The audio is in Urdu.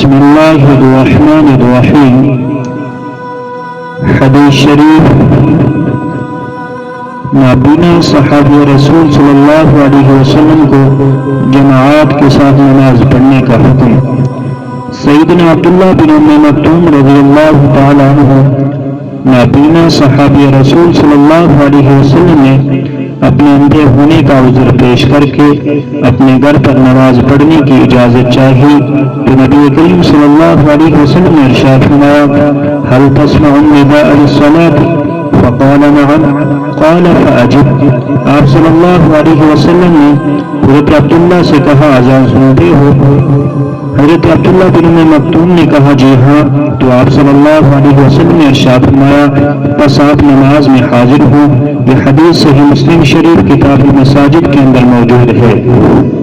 بسم اللہ الرحمن الرحیم۔ حدیث شریف نابینا صحابی رسول صلی اللہ علیہ وسلم کو جماعت کے ساتھ نماز پڑھنے کا حکم۔ سیدنا عبداللہ بن ام مکتوم رضی اللہ تعالیٰ عنہ نابینا صحابی رسول صلی اللہ علیہ وسلم نے اپنے اندھے ہونے کا عذر پیش کر کے اپنے گھر پر نماز پڑھنے کی اجازت چاہی تو نبی کریم صلی اللہ علیہ وسلم نے ارشاد فرمایا هل تسمع النداء للصلاة فقال نعم قال فأجب۔ آپ صلی اللہ علیہ وسلم نے حضرت عبداللہ سے کہا اذان سنتے ہو؟ حضرت عبداللہ بن ام مکتوم نے کہا جی ہاں، تو آپ صلی اللہ علیہ وسلم نے ارشاد فرمایا بس آپ نماز میں حاضر ہوں۔ یہ حدیث صحیح مسلم شریف کتاب المساجد کے اندر موجود ہے۔